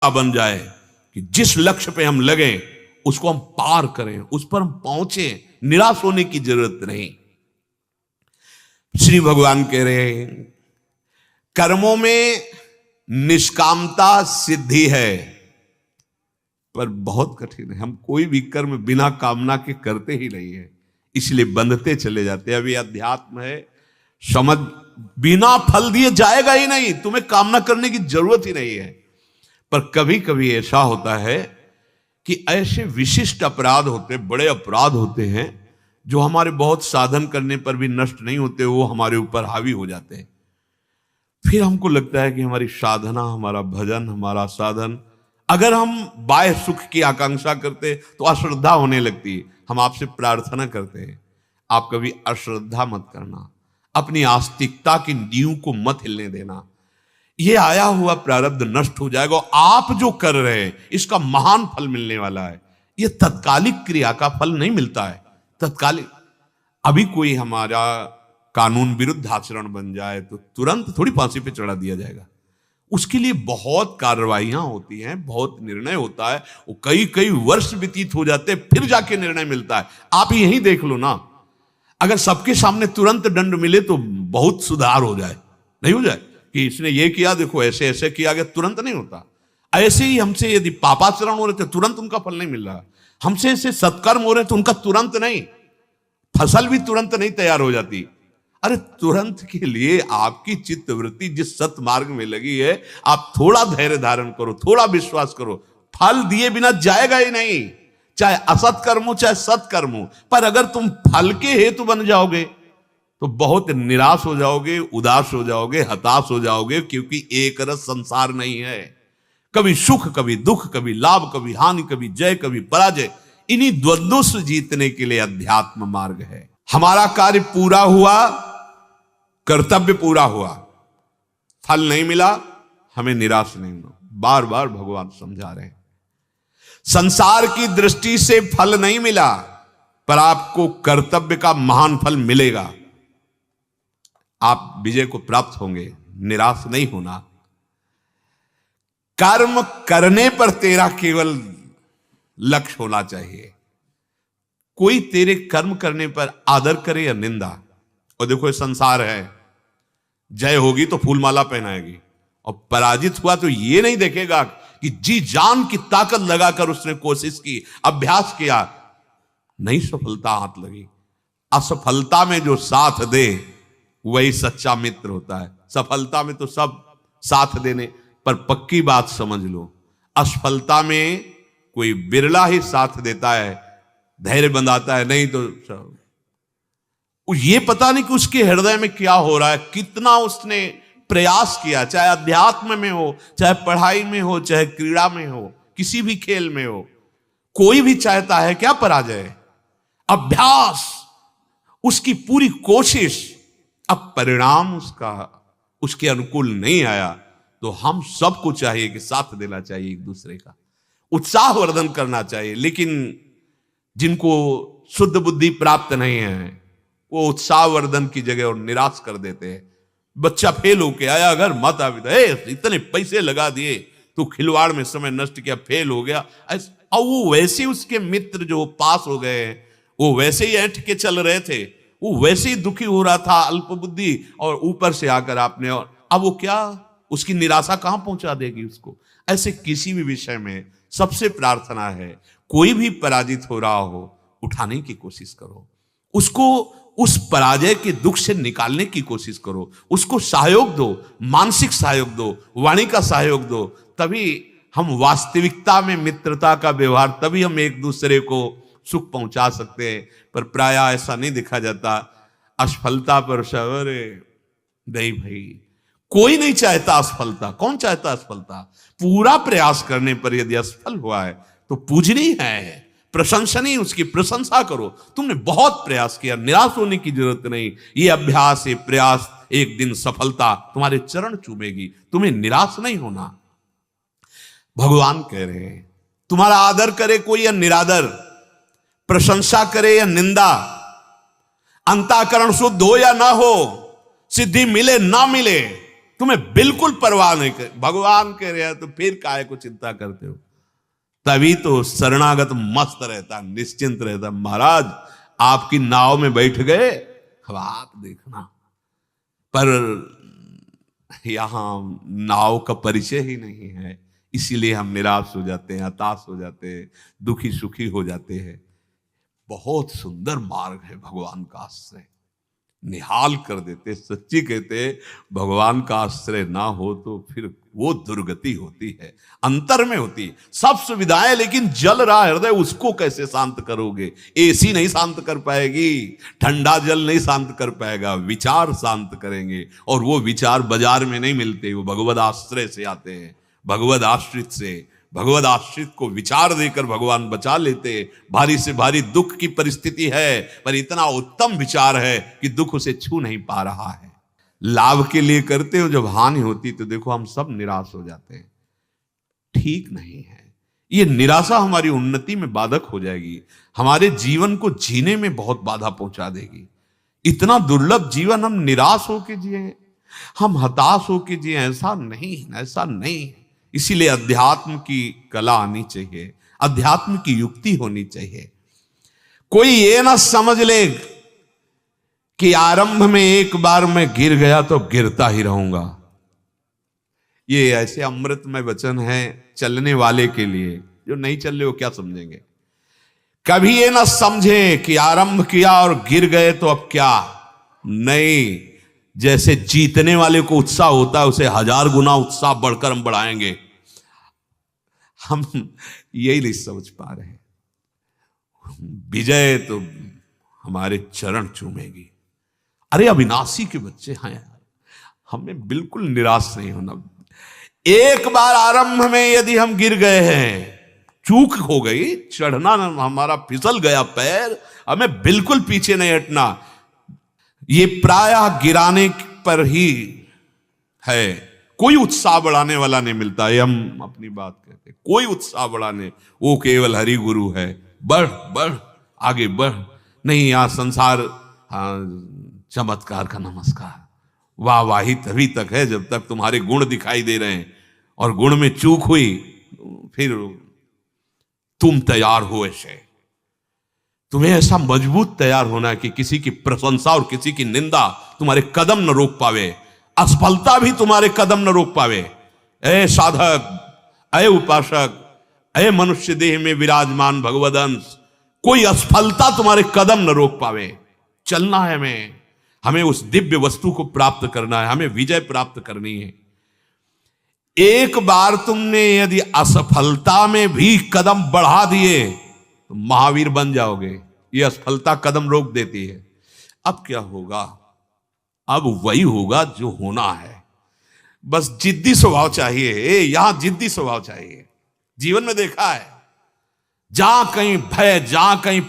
बन जाए कि जिस लक्ष्य पे हम लगे उसको हम पार करें, उस पर हम पहुंचे, निराश होने की जरूरत नहीं। श्री भगवान कह रहे हैं कर्मों में निष्कामता सिद्धि है, पर बहुत कठिन है। हम कोई भी कर्म बिना कामना के करते ही नहीं है, इसलिए बंधते चले जाते हैं। अभी अध्यात्म है, समझ बिना फल दिए जाएगा ही नहीं, तुम्हें कामना करने की जरूरत ही नहीं है। पर कभी कभी ऐसा होता है कि ऐसे विशिष्ट अपराध होते, बड़े अपराध होते हैं जो हमारे बहुत साधन करने पर भी नष्ट नहीं होते, वो हमारे ऊपर हावी हो जाते हैं। फिर हमको लगता है कि हमारी साधना, हमारा भजन, हमारा साधन, अगर हम बाह्य सुख की आकांक्षा करते तो अश्रद्धा होने लगती है। हम आपसे प्रार्थना करते हैं, आप कभी अश्रद्धा मत करना, अपनी आस्तिकता की नींव को मत हिलने देना। ये आया हुआ प्रारब्ध नष्ट हो जाएगा। आप जो कर रहे हैं इसका महान फल मिलने वाला है। ये तत्कालिक क्रिया का फल नहीं मिलता है। तत्कालिक अभी कोई हमारा कानून विरुद्ध आचरण बन जाए तो तुरंत थोड़ी फांसी पे चढ़ा दिया जाएगा। उसके लिए बहुत कार्रवाइयां होती हैं, बहुत निर्णय होता है, वो कई कई वर्ष व्यतीत हो जाते हैं, फिर जाके निर्णय मिलता है। आप यही देख लो ना, अगर सबके सामने तुरंत दंड मिले तो बहुत सुधार हो जाए, नहीं हो जाए कि इसने ये किया, देखो ऐसे ऐसे किया गया, तुरंत नहीं होता। ऐसे ही हमसे यदि पापाचरण हो रहे थे तुरंत उनका फल नहीं मिल रहा, हमसे ऐसे सत्कर्म हो रहे तो उनका तुरंत नहीं, फसल भी तुरंत नहीं तैयार हो जाती। अरे तुरंत के लिए आपकी चित्तवृत्ति जिस सत मार्ग में लगी है, आप थोड़ा धैर्य धारण करो, थोड़ा विश्वास करो, फल दिए बिना जाएगा ही नहीं। चाहे असत कर्म हो चाहे सत्कर्म हो, पर अगर तुम फल के हेतु बन जाओगे तो बहुत निराश हो जाओगे, उदास हो जाओगे, हताश हो जाओगे, क्योंकि एक रस संसार नहीं है। कभी सुख कभी दुख, कभी लाभ कभी हानि, कभी जय कभी पराजय। इन्हीं द्वंद्वों से जीतने के लिए अध्यात्म मार्ग है। हमारा कार्य पूरा हुआ, कर्तव्य पूरा हुआ, फल नहीं मिला, हमें निराश नहीं होना। बार बार भगवान समझा रहे हैं, संसार की दृष्टि से फल नहीं मिला, पर आपको कर्तव्य का महान फल मिलेगा। आप विजय को प्राप्त होंगे, निराश नहीं होना। कर्म करने पर तेरा केवल लक्ष्य होना चाहिए। कोई तेरे कर्म करने पर आदर करे या निंदा, और देखो ये संसार है, जय होगी तो फूलमाला पहनाएगी, और पराजित हुआ तो ये नहीं देखेगा कि जी जान की ताकत लगाकर उसने कोशिश की, अभ्यास किया, नहीं सफलता हाथ लगी। असफलता में जो साथ दे वही सच्चा मित्र होता है। सफलता में तो सब साथ देने, पर पक्की बात समझ लो, असफलता में कोई बिरला ही साथ देता है, धैर्य बंधाता है, नहीं तो ये पता नहीं कि उसके हृदय में क्या हो रहा है, कितना उसने प्रयास किया, चाहे अध्यात्म में हो, चाहे पढ़ाई में हो, चाहे क्रीड़ा में हो, किसी भी खेल में हो। कोई भी चाहता है क्या पराजय? अभ्यास, उसकी पूरी कोशिश, अब परिणाम उसके अनुकूल नहीं आया तो हम सबको चाहिए कि साथ देना चाहिए, एक दूसरे का उत्साह वर्धन करना चाहिए। लेकिन जिनको शुद्ध बुद्धि प्राप्त नहीं है वो उत्साह वर्धन की जगह और निराश कर देते हैं। बच्चा फेल होके आया, अगर मत आवे, इतने पैसे लगा दिए तो खिलवाड़ में समय नष्ट किया, फेल हो गया, और वो वैसे उसके मित्र जो पास हो गए वो वैसे ही ऐंठ के चल रहे थे, वो वैसे ही दुखी हो रहा था, अल्पबुद्धि, और ऊपर से आकर आपने, और अब वो क्या, उसकी निराशा कहां पहुंचा देगी उसको। ऐसे किसी भी विषय में सबसे प्रार्थना है, कोई भी पराजित हो रहा हो, उठाने की कोशिश करो, उसको उस पराजय के दुख से निकालने की कोशिश करो, उसको सहयोग दो, मानसिक सहयोग दो, वाणी का सहयोग दो। तभी हम वास्तविकता में मित्रता का व्यवहार, तभी हम एक दूसरे को सुख पहुंचा सकते हैं। पर प्राय ऐसा नहीं देखा जाता, असफलता पर सवरे नहीं भाई, कोई नहीं चाहता असफलता। कौन चाहता असफलता? पूरा प्रयास करने पर यदि असफल हुआ है तो पूजनीय है, प्रशंसनीय, उसकी प्रशंसा करो, तुमने बहुत प्रयास किया, निराश होने की जरूरत नहीं। ये अभ्यास, ये प्रयास, एक दिन सफलता तुम्हारे चरण चूमेगी, तुम्हें निराश नहीं होना। भगवान कह रहे हैं तुम्हारा आदर करे कोई या निरादर, प्रशंसा करे या निंदा, अंतःकरण शुद्ध हो या ना हो, सिद्धि मिले ना मिले, तुम्हें बिल्कुल परवाह नहीं कर, भगवान कह रहे हैं तो फिर काहे को चिंता करते हो। तभी तो शरणागत मस्त रहता, निश्चिंत रहता। महाराज आपकी नाव में बैठ गए, अब आप देखना, पर यहां नाव का परिचय ही नहीं है, इसीलिए हम निराश हो जाते हैं, हताश हो जाते हैं, दुखी सुखी हो जाते हैं। बहुत सुंदर मार्ग है भगवान का आश्रय, निहाल कर देते। सच्ची कहते, भगवान का आश्रय ना हो तो फिर वो दुर्गति होती है, अंतर में होती है। सब सुविधाएं, लेकिन जल रहा हृदय, उसको कैसे शांत करोगे। एसी नहीं शांत कर पाएगी, ठंडा जल नहीं शांत कर पाएगा, विचार शांत करेंगे। और वो विचार बाजार में नहीं मिलते, वो भगवद आश्रय से आते हैं, भगवद आश्रित से। भगवद आश्रित को विचार देकर भगवान बचा लेते। भारी से भारी दुख की परिस्थिति है, पर इतना उत्तम विचार है कि दुख उसे छू नहीं पा रहा है। लाभ के लिए करते हो, जब हानि होती तो देखो हम सब निराश हो जाते हैं। ठीक नहीं है, ये निराशा हमारी उन्नति में बाधक हो जाएगी, हमारे जीवन को जीने में बहुत बाधा पहुंचा देगी। इतना दुर्लभ जीवन हम निराश होके जिए, हम हताश होके जिए, ऐसा नहीं, ऐसा नहीं। इसीलिए अध्यात्म की कला आनी चाहिए, अध्यात्म की युक्ति होनी चाहिए। कोई ये ना समझ ले कि आरंभ में एक बार मैं गिर गया तो गिरता ही रहूंगा। ये ऐसे अमृतमय वचन है चलने वाले के लिए, जो नहीं चल रहे वो क्या समझेंगे। कभी ये ना समझे कि आरंभ किया और गिर गए तो अब क्या नहीं। जैसे जीतने वाले को उत्साह होता है, उसे 1000 गुना उत्साह बढ़कर हम बढ़ाएंगे। हम यही नहीं समझ पा रहे हैं। विजय तो हमारे चरण चूमेगी। अरे अविनाशी के बच्चे हैं यार, हमें बिल्कुल निराश नहीं होना। एक बार आरंभ में यदि हम गिर गए हैं, चूक हो गई, चढ़ना हमारा फिसल गया पैर, हमें बिल्कुल पीछे नहीं हटना। ये प्रायः गिराने पर ही है, कोई उत्साह बढ़ाने वाला नहीं मिलता है। हम अपनी बात कहते हैं, कोई उत्साह बढ़ाने, वो केवल हरि गुरु है। बढ़ बढ़ आगे बढ़, नहीं यहां संसार चमत्कार का नमस्कार, वाह वाही तभी तक है जब तक तुम्हारे गुण दिखाई दे रहे हैं, और गुण में चूक हुई फिर तुम तैयार हो। ऐसे तुम्हें ऐसा मजबूत तैयार होना है कि किसी की प्रशंसा और किसी की निंदा तुम्हारे कदम न रोक पावे, असफलता भी तुम्हारे कदम न रोक पावे। ऐ साधक, ऐ उपासक, ऐ मनुष्य देह में विराजमान भगवदंश, कोई असफलता तुम्हारे कदम न रोक पावे। चलना है हमें उस दिव्य वस्तु को प्राप्त करना है, हमें विजय प्राप्त करनी है। एक बार तुमने यदि असफलता में भी कदम बढ़ा दिए तो महावीर बन जाओगे। ये असफलता कदम रोक देती है। अब क्या होगा? अब वही होगा जो होना है। बस जिद्दी स्वभाव चाहिए, यहां जिद्दी स्वभाव चाहिए। जीवन में देखा है, जहां कहीं भय, जहां कहीं